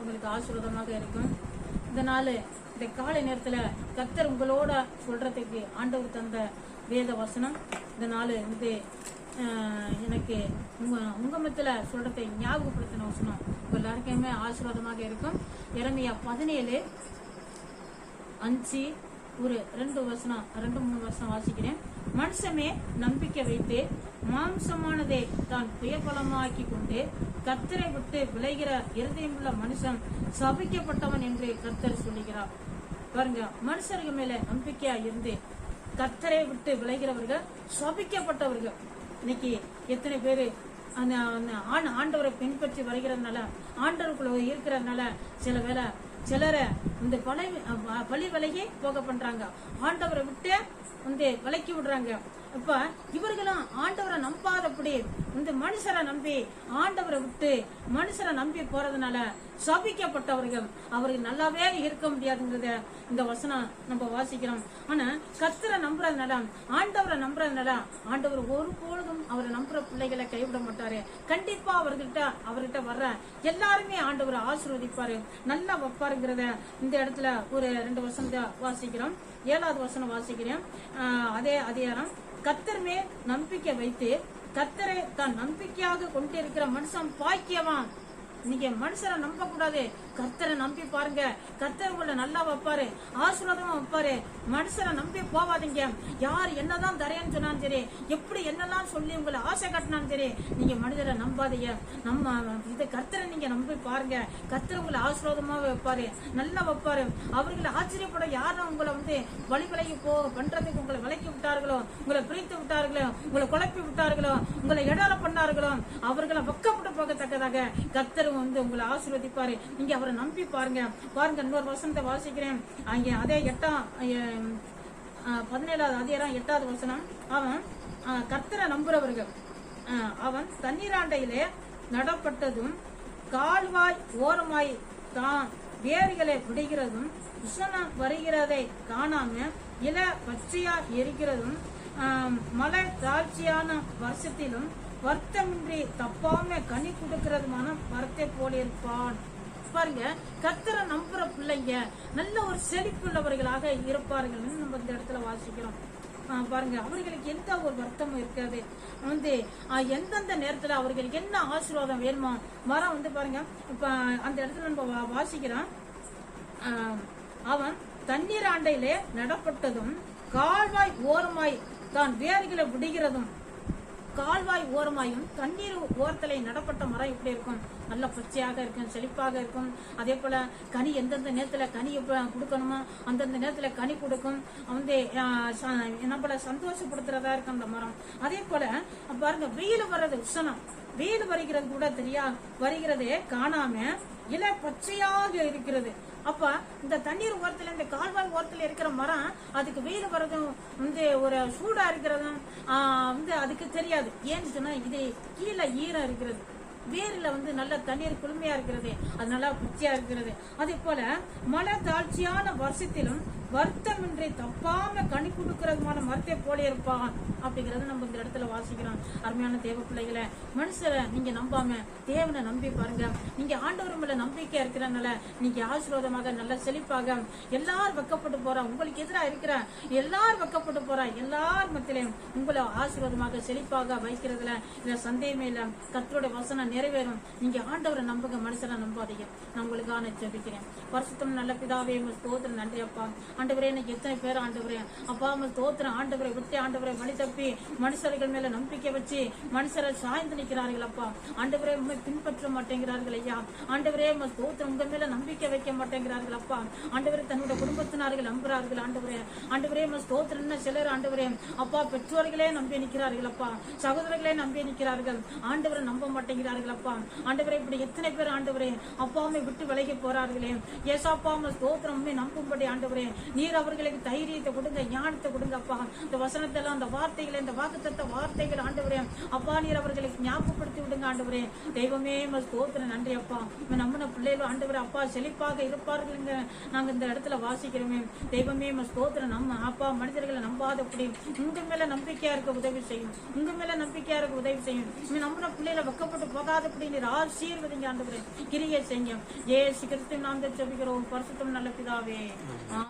உங்களுக்கு ஆசீர்வாதமாக இருக்கும். இந்த நாள் இந்த காலை நேரத்துல கர்த்தர் உங்களோட சொல்றதுக்கு ஆண்டவர் தந்த வேத வசனம் இந்த நாள் வந்து எனக்கு உங்க மத்தில சொல்றதை ஞாபகப்படுத்தின வசனம் உங்க எல்லாருக்குமே ஆசீர்வாதமாக இருக்கும். எரேமியா 17:5 ஒரு 2-3 வசனம் வாசிக்கிறேன். மனுஷமே நம்பிக்கை வைத்து மாம்சமானதை தான் புயபலமாக்கி கொண்டு கர்த்தரை விட்டு விளைகிற இருதயமுள்ள மனுஷன் சபிக்கப்பட்டவன் என்று கர்த்தர் சொல்லுகிறார். பாருங்க, மனுஷர்கள் மேல நம்பிக்கையா இருந்து கர்த்தரை விட்டு விளைகிறவர்கள் சபிக்கப்பட்டவர்கள். இன்னைக்கு எத்தனை பேரு அந்த ஆண்டவரை பின்பற்றி வருகிறதுனால, ஆண்டவருக்குள்ள இருக்கிறதுனால சிலரை இந்த பழி விலகி போக பண்றாங்க, ஆண்டவரை விட்டு வந்து விலக்கி விடுறாங்க. இப்ப இவர்களும் ஆண்டவரை நம்பாதபடி இந்த மனுஷரை நம்பி ஆண்டவரை விட்டு மனுஷரை நம்பி போறதுனால சபிக்கப்பட்டவர்கள், அவருக்கு நல்லாவே இருக்க முடியாதுங்கிறத இந்த வசனம் நம்ம வாசிக்கிறோம். ஆனா கர்த்தரை நம்புறதுனால, ஆண்டவரை நம்புறதுனால ஆண்டவர் ஒரு பொழுதும் அவரை நம்புற பிள்ளைகளை கைவிட மாட்டாரு. கண்டிப்பா அவர்கிட்ட வர்ற எல்லாருமே ஆண்டவரை ஆசீர்வதிப்பாரு, நல்லா வைப்பாருங்கிறத இந்த இடத்துல ஒரு 2 வசனத்தை வாசிக்கிறோம். 7வது வசனம் வாசிக்கிறேன். அதே அதிகாரம். கர்த்தர் மேல் நம்பிக்கை வைத்து கர்த்தரை தான் நம்பிக்கையாக கொண்டிருக்கிற மனுஷன் பாக்கியவான். நீங்க மனுஷரை நம்ப கூடாது, கர்த்தரை நம்பி பாருங்க. கர்த்தர் உங்களை நல்லா வைப்பாரு, ஆசீர்வாதமா வைப்பாரு. மனுஷரை நம்பி போவாதீங்க. யார் என்னதான் தரேன்னு சொன்னாலும் சரி, எப்படி என்னெல்லாம் சொல்லி உங்களை ஆசை காட்டினாலும் சரி, நீங்க மனிதரை நம்பாதீங்க. நம்ம இதை கர்த்தரை நீங்க நம்பி பாருங்க. கர்த்தர் உங்களை ஆசீர்வாதமாவே வைப்பாரு, நல்லா வைப்பாரு. அவர்களை ஆச்சரியப்பட யாரும் உங்களை வந்து வழி விலகி பண்றதுக்கு உங்களை விலக்கி விட்டார்களோ, உங்களை பிரித்து விட்டார்களோ, உங்களை குழப்பி விட்டார்களோ, உங்களை இடால பண்ணார்களோ, அவர்களை வெக்கப்பட்டு போகத்தக்கதாக கர்த்தர் வந்து உங்களை ஆசீர்வதிப்பாரு. நீங்க அவரை நம்பி பாருங்க. இன்னொரு வசனத்தை வாசிக்கிறேன். அங்கே அதே 17வது அதிகாரம் 8வது வசனம். அவன் கர்த்தரை நம்புறவர்கள் அவன் தண்ணீராண்டையிலே நடப்பட்டதும் கால்வாய் ஓரமாய் தான் வேர்களை விடுகிறதும் உஷ்ணம் வருகிறதை காணாம இல பச்சையா இருக்கிறதும் மழை தாழ்ச்சியான வருஷத்திலும் வருத்தமின்றி தப்பாம கனி கொடுக்கிறதுமான மரத்தை போல இருப்பான். பாருங்க, கர்த்தரை நம்புற பிள்ளைங்க நல்ல ஒரு செழிப்புள்ளவர்களாக இருப்பார்கள் நம்ம இந்த இடத்துல வாசிக்கிறோம். பாருங்க, அவர்களுக்கு எந்த ஒரு வருத்தமும் இருக்காது. வந்து எந்தெந்த நேரத்துல அவர்களுக்கு என்ன ஆசீர்வாதம் வேணுமோ மரம் வந்து பாருங்க. இப்ப அந்த இடத்துல நம்ம வாசிக்கிறோம். அவன் தண்ணீர் ஆண்டையிலே நடப்பட்டதும் கால்வாய் ஓரமாய் தான் வேர்களை விடுகிறதும். கால்வாய் ஓரமாயும் தண்ணீர் ஓரத்திலே நடப்பட்ட மரம் எப்படி இருக்கும்? நல்ல பச்சையாக இருக்கும், செழிப்பாக இருக்கும். அதே போல கனி எந்தெந்த நேரத்துல கனி கொடுக்கணுமோ அந்தந்த நேரத்துல கனி கொடுக்கும். வந்து நம்மள சந்தோஷப்படுத்துறதா இருக்கும் அந்த மரம். அதே போல பாருங்க, வெயில் வர்றது உஷ்ணம், வெயில் வருகிறது கூட வருகிறதே காணாம இலை பச்சையாக இருக்கிறது. அப்ப இந்த தண்ணீர் ஓரத்துல, இந்த கால்வாய் ஓரத்துல இருக்கிற மரம் அதுக்கு வெயில் வர்றதும் வந்து ஒரு சூடா இருக்கிறதும் வந்து அதுக்கு தெரியாது. ஏன்னு சொன்னா இது கீழே ஈரம் இருக்கிறது, வேர்ல வந்து நல்ல தண்ணீர் குளுமையா இருக்கிறது, அது நல்லா பச்சையா இருக்கிறது. அதே போல மழை தாழ்ச்சியான வருஷத்திலும் வருத்தமின்றி தப்பாம கனி கொடுக்கறதுமான மரத்தை போல இருப்பான் அப்படிங்கறத நம்ம இந்த இடத்துல வாசிக்கிறோம். அருமையான தேவ பிள்ளைகளை, மனுஷரை நீங்க நம்பாம தேவனை நம்பி பாருங்க. நீங்க ஆண்டவர் மேல நம்பிக்கையா இருக்கிறனால நீங்க ஆசீர்வாதமாக நல்ல செழிப்பாக எல்லாரும் வெக்கப்பட்டு போறா, உங்களுக்கு எதிராக இருக்கிற எல்லாரும் வெக்கப்பட்டு போறா, எல்லார் மத்தியிலையும் உங்களை ஆசீர்வாதமாக செழிப்பாக வைக்கிறதுல இல்ல சந்தேகமே இல்ல. கர்த்தருடைய வசனம் நிறைவேறும். நீங்க ஆண்டவரை நம்புங்க, மனுஷரை நம்பாதீங்க. நான் உங்களுக்காக ஜெபிக்கிறேன். பரிசுத்தம் நல்ல பிதாவே, ஸ்தோத்திரம், நன்றி அப்பா. ஆண்டவரே, எனக்கு எத்தனை பேர் ஆண்டவரே அப்பா ஸ்தோத்திரம், ஆண்டவரை விட்டு ஆண்டவரை வழி தப்பி மனுஷர்கள் மேல நம்பிக்கை வச்சு மனுஷரை சாய்ந்து நிற்கிறார்கள் அப்பா. ஆண்டவரே, உண்மை பின்பற்ற மாட்டேங்கிறார்கள் ஐயா. ஆண்டவரே ஸ்தோத்திரம், உங்க மேல நம்பிக்கை வைக்க மாட்டேங்கிறார்கள் அப்பா. ஆண்டவரே, தன்னுடைய குடும்பத்தினார்கள் நம்புறார்கள் ஆண்டவரே. ஆண்டவரே ஸ்தோத்திரம், சிலர் ஆண்டவரே அப்பா பெற்றோர்களே நம்பி நிற்கிறார்கள் அப்பா, சகோதரர்களே நம்பி நிற்கிறார்கள், ஆண்டவரை நம்ப மாட்டேங்கிறார்கள் அப்பா. ஆண்டவரே, இப்படி எத்தனை பேர் ஆண்டவரே அப்பாவை விட்டு விலகி போறார்களே. ஏசாப்பா ஸ்தோத்திரம், உண்மை நம்பும்படி ஆண்டவரே நீர் அவர்களுக்கு தைரியத்தை கொடுங்க, ஞானத்தை கொடுங்க அப்பா. இந்த வசனத்தெல்லாம், அந்த வார்த்தைகளை, இந்த வாக்குத்தத்த வார்த்தைகள் ஆண்டவரே அப்பா நீர் அவர்களுக்கு ஞாபகப்படுத்தி விடுங்க ஆண்டவரே. தெய்வமே ஸ்தோத்திரம், நன்றி அப்பா. நம்மன பிள்ளைகளும் ஆண்டவரே அப்பா செழிப்பாக இருப்பார்கள் நாங்க இந்த இடத்துல வாசிக்கிறோமே. தெய்வமே ஸ்தோத்திரம், நம்ம அப்பா மனிதர்களை நம்பாதபடி உங்க மேல நம்பிக்கையா இருக்க உதவி செய்யும், உங்க மேல நம்பிக்கையா இருக்க உதவி செய்யும். நம்மன பிள்ளைகளை வெக்கப்பட்டு போக போகாதபடி நீர் ஆசீர்வதிங்க ஆண்டவரே, கிரியை செய்யுங்க. ஏசு கிறிஸ்துவின் நாமத்தில் ஜெபிக்கிறோம் பரிசுத்தம் நல்ல பிதாவே.